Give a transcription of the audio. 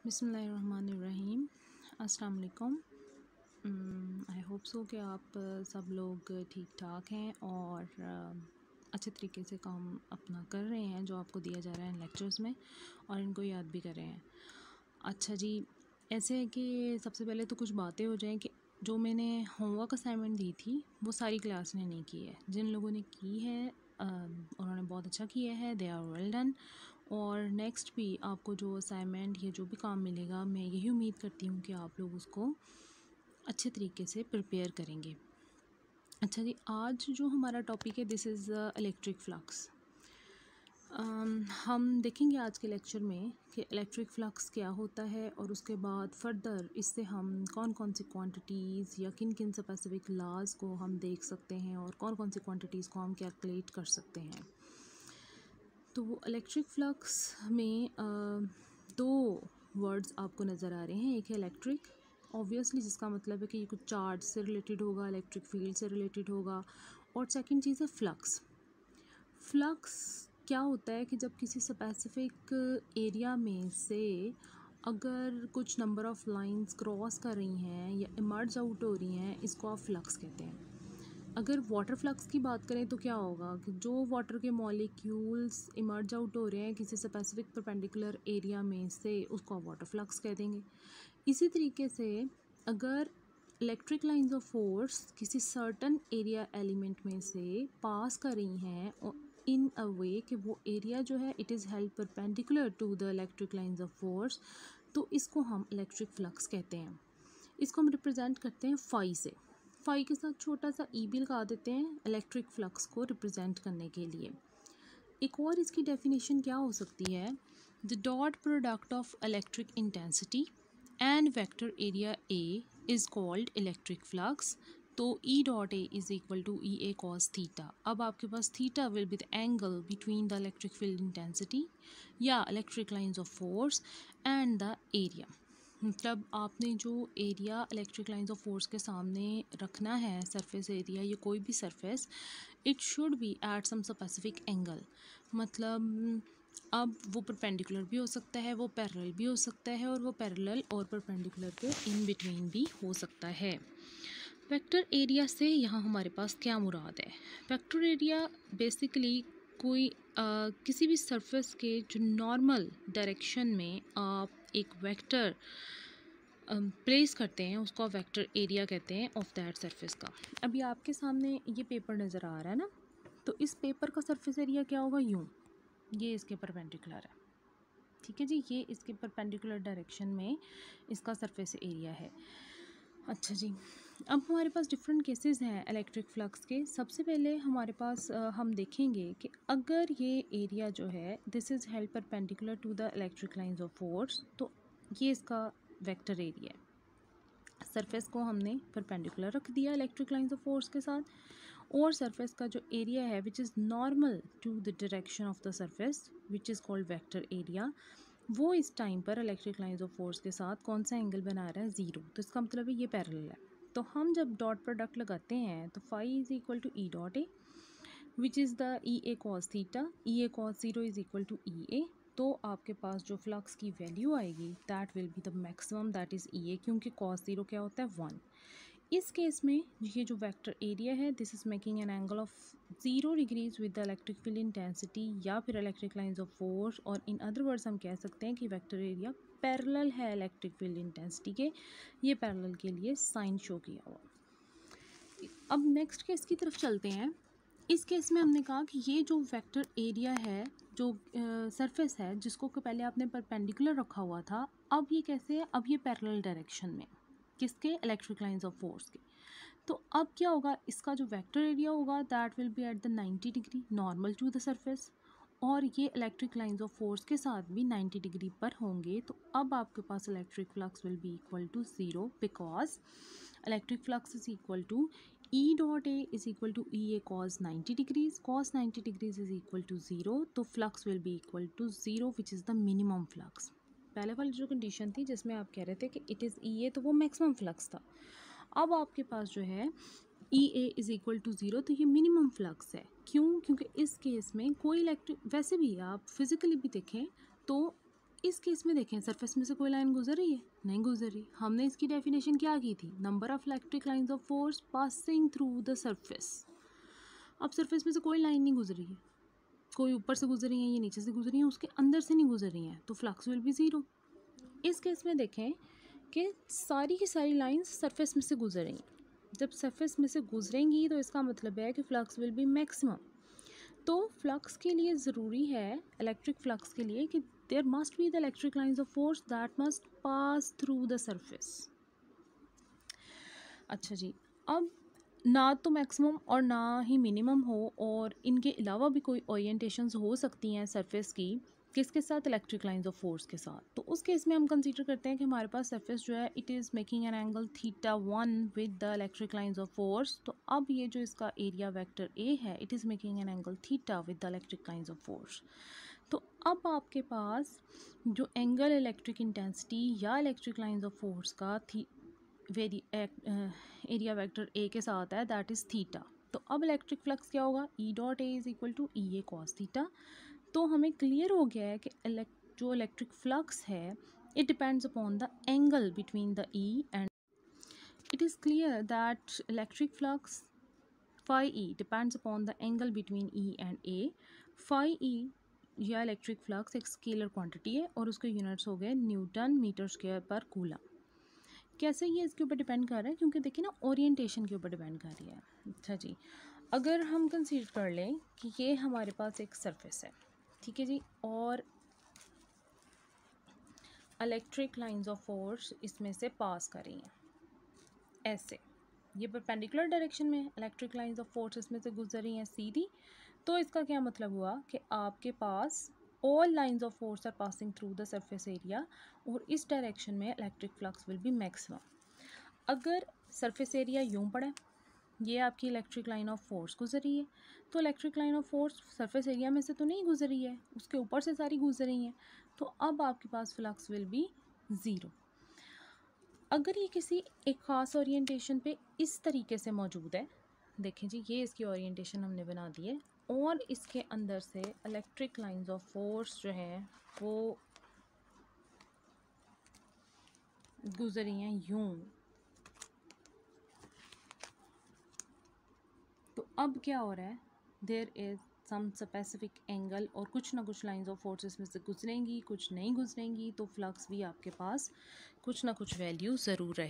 बिस्मिल्लाहिर्रहमानिर्रहीम। अस्सलाम वालेकुम। आई होप सो कि आप सब लोग ठीक ठाक हैं और अच्छे तरीके से काम अपना कर रहे हैं जो आपको दिया जा रहा है लेक्चर्स में, और इनको याद भी कर रहे हैं। अच्छा जी, ऐसे है कि सबसे पहले तो कुछ बातें हो जाएं कि जो मैंने होमवर्क असाइनमेंट दी थी वो सारी क्लास ने नहीं की है। जिन लोगों ने की है उन्होंने बहुत अच्छा किया है, दे आर वेल डन। और नेक्स्ट भी आपको जो असाइनमेंट या जो भी काम मिलेगा, मैं यही उम्मीद करती हूँ कि आप लोग उसको अच्छे तरीके से प्रिपेयर करेंगे। अच्छा जी, आज जो हमारा टॉपिक है दिस इज़ इलेक्ट्रिक फ्लक्स। हम देखेंगे आज के लेक्चर में कि इलेक्ट्रिक फ्लक्स क्या होता है, और उसके बाद फर्दर इससे हम कौन कौन सी क्वांटिटीज़ या किन किन स्पेसिफिक लॉज को हम देख सकते हैं और कौन कौन सी क्वांटिटीज़ को हम कैलकुलेट कर सकते हैं। तो इलेक्ट्रिक फ्लक्स में दो वर्ड्स आपको नज़र आ रहे हैं। एक है इलेक्ट्रिक, ऑब्वियसली जिसका मतलब है कि ये कुछ चार्ज से रिलेटेड होगा, इलेक्ट्रिक फील्ड से रिलेटेड होगा। और सेकंड चीज़ है फ्लक्स। फ्लक्स क्या होता है कि जब किसी स्पेसिफिक एरिया में से अगर कुछ नंबर ऑफ़ लाइंस क्रॉस कर रही हैं या इमर्ज आउट हो रही हैं, इसको आप फ्लक्स कहते हैं। अगर वाटर फ्लक्स की बात करें तो क्या होगा कि जो वाटर के मॉलिक्यूल्स इमर्ज आउट हो रहे हैं किसी स्पेसिफिक परपेंडिकुलर एरिया में से, उसको आप वाटर फ्लक्स कह देंगे। इसी तरीके से अगर इलेक्ट्रिक लाइंस ऑफ फोर्स किसी सर्टन एरिया एलिमेंट में से पास कर रही हैं इन अ वे कि वो एरिया जो है it is held perpendicular to the electric lines of force, तो इसको हम इलेक्ट्रिक फ्लक्स कहते हैं। इसको हम रिप्रेजेंट करते हैं फाई से। फाई के साथ छोटा सा ई भी लगा देते हैं इलेक्ट्रिक फ्लक्स को रिप्रेजेंट करने के लिए। एक और इसकी डेफिनेशन क्या हो सकती है, the dot product of electric intensity and vector area A is called electric flux. तो E dot A is equal to E A cos theta. अब आपके पास theta will be the angle between the electric field intensity या electric lines of force and the area. मतलब आपने जो area electric lines of force के सामने रखना है, सरफेस एरिया या कोई भी surface, it should be at some specific angle. मतलब अब वो परपेंडिकुलर भी हो सकता है, वो पैरेलल भी हो सकता है, और वो पैरेलल और परपेंडिकुलर के इन बिटवीन भी हो सकता है। वेक्टर एरिया से यहाँ हमारे पास क्या मुराद है? वेक्टर एरिया बेसिकली कोई किसी भी सरफेस के जो नॉर्मल डायरेक्शन में आप एक वेक्टर प्लेस करते हैं उसको आप वेक्टर एरिया कहते हैं ऑफ दैट सरफेस का। अभी आपके सामने ये पेपर नज़र आ रहा है ना, तो इस पेपर का सरफेस एरिया क्या होगा? यूँ, ये इसके परपेंडिकुलर है, ठीक है जी, ये इसके परपेंडिकुलर डायरेक्शन में इसका सरफेस एरिया है। अच्छा जी, अब हमारे पास डिफरेंट केसेस हैं इलेक्ट्रिक फ्लक्स के। सबसे पहले हमारे पास हम देखेंगे कि अगर ये एरिया जो है this is held perpendicular to the electric lines of force, तो ये इसका वेक्टर एरिया है। सरफेस को हमने परपेंडिकुलर रख दिया इलेक्ट्रिक लाइंस ऑफ फोर्स के साथ, और सरफेस का जो एरिया है which is normal to the direction of the surface which is called vector area, वो इस टाइम पर इलेक्ट्रिक लाइंस ऑफ फोर्स के साथ कौन सा एंगल बना रहा है? ज़ीरो। तो इसका मतलब है ये पैरेलल है। तो हम जब डॉट प्रोडक्ट लगाते हैं तो phi is equal to E dot A which is the E A cos theta, E A cos zero is equal to E A. तो आपके पास जो फ्लक्स की वैल्यू आएगी that will be the maximum, that is E A, क्योंकि cos zero क्या होता है? 1। इस केस में ये जो वेक्टर एरिया है this is making an angle of 0 degrees with the electric field intensity या फिर इलेक्ट्रिक लाइंस ऑफ फोर्स, और इन अदर वर्ड्स हम कह सकते हैं कि वेक्टर एरिया पैरेलल है इलेक्ट्रिक फील्ड इंटेंसिटी के। ये पैरेलल के लिए साइन शो किया हुआ। अब नेक्स्ट केस की तरफ चलते हैं। इस केस में हमने कहा कि ये जो वेक्टर एरिया है, जो सरफेस है जिसको कि पहले आपने परपेंडिकुलर रखा हुआ था, अब ये कैसे है? अब ये पैरेलल डायरेक्शन में, किसके? इलेक्ट्रिक लाइंस ऑफ फोर्स के। तो अब क्या होगा? इसका जो वेक्टर एरिया होगा that will be at the 90 degree normal to the surface, और ये इलेक्ट्रिक लाइंस ऑफ फोर्स के साथ भी 90 डिग्री पर होंगे। तो अब आपके पास electric flux will be equal to zero, because electric flux is equal to E dot A is equal to E A cos 90 degrees, cos 90 degrees is equal to zero. तो flux will be equal to zero which is the minimum flux. पहले वाली जो condition थी जिसमें आप कह रहे थे कि इट इज़ ई ए, तो वो मैक्सिमम फ्लक्स था। अब आपके पास जो है E A is equal to zero, तो ये मिनिमम फ्लक्स है। क्यों? क्योंकि इस केस में कोई इलेक्ट्रिक, वैसे भी आप फिज़िकली भी देखें तो इस केस में देखें सरफेस में से कोई लाइन गुजर रही है, नहीं गुजर रही। हमने इसकी डेफिनेशन क्या की थी, number of electric lines of force passing through the surface. अब सरफेस में से कोई लाइन नहीं गुजर रही है, कोई ऊपर से गुजर रही है या नीचे से गुजर रही है, उसके अंदर से नहीं गुजर रही हैं, तो फ्लक्स विल बी ज़ीरो। इस केस में देखें कि सारी की सारी लाइंस सरफेस में से गुजर रही हैं। जब सरफेस में से गुजरेंगी तो इसका मतलब है कि फ्लक्स विल बी मैक्सिमम। तो फ्लक्स के लिए ज़रूरी है, इलेक्ट्रिक फ्लक्स के लिए, कि there must be the electric lines of force that must pass through the surface. अच्छा जी, अब ना तो मैक्सिमम और ना ही मिनिमम हो, और इनके अलावा भी कोई ओरिएंटेशंस हो सकती हैं सरफेस की, किसके साथ, इलेक्ट्रिक लाइंस ऑफ फोर्स के साथ। तो उस केस में हम कंसीडर करते हैं कि हमारे पास सरफेस जो है it is making an angle θ1 with the electric lines of force. तो अब ये जो इसका एरिया वेक्टर ए है, it is making an angle θ with the electric lines of force. तो अब आपके पास जो एंगल इलेक्ट्रिक इंटेंसिटी या इलेक्ट्रिक लाइंस ऑफ फोर्स का एरिया वेक्टर ए के साथ है, दैट इज़ थीटा। तो अब इलेक्ट्रिक फ्लक्स क्या होगा, E dot A is equal to E A cos theta. तो हमें क्लियर हो गया है कि जो इलेक्ट्रिक फ्लक्स है it depends upon the angle between the E and, it is clear that electric flux phi E depends upon the angle between E and A. Phi E या electric flux एक scalar quantity है और उसके units हो गए newton metre square पर coulomb. कैसे ये इसके ऊपर डिपेंड कर रहा है, क्योंकि देखिए ना ओरिएंटेशन के ऊपर डिपेंड कर रही है। अच्छा जी, अगर हम कंसीडर कर लें कि ये हमारे पास एक सरफेस है, ठीक है जी, और इलेक्ट्रिक लाइंस ऑफ फोर्स इसमें से पास कर रही हैं ऐसे, ये परपेंडिकुलर डायरेक्शन में इलेक्ट्रिक लाइंस ऑफ फोर्स इसमें से गुजर रही हैं सीधी। तो इसका क्या मतलब हुआ कि आपके पास all lines of force are passing through the surface area, और इस डायरेक्शन में electric flux will be maximum. अगर सरफेस एरिया यूँ पड़ा है, ये आपकी इलेक्ट्रिक लाइन ऑफ फोर्स गुजर रही है, तो electric line of force surface area में से तो नहीं गुजर रही है, उसके ऊपर से सारी गुजर रही हैं। तो अब आपके पास फ्लक्स विल बी ज़ीरो। अगर ये किसी एक ख़ास ओरिएंटेशन पे इस तरीके से मौजूद है, देखें जी, ये इसकी ओरिएंटेशन हमने बना दी है, और इसके अंदर से इलेक्ट्रिक लाइंस ऑफ फोर्स जो हैं वो गुजर रही हैं यूँ। तो अब क्या हो रहा है, there is some specific angle, और कुछ ना कुछ लाइंस ऑफ फोर्सेस में से गुजरेंगी, कुछ नहीं गुजरेंगी, तो फ्लक्स भी आपके पास कुछ ना कुछ वैल्यू ज़रूर रहे।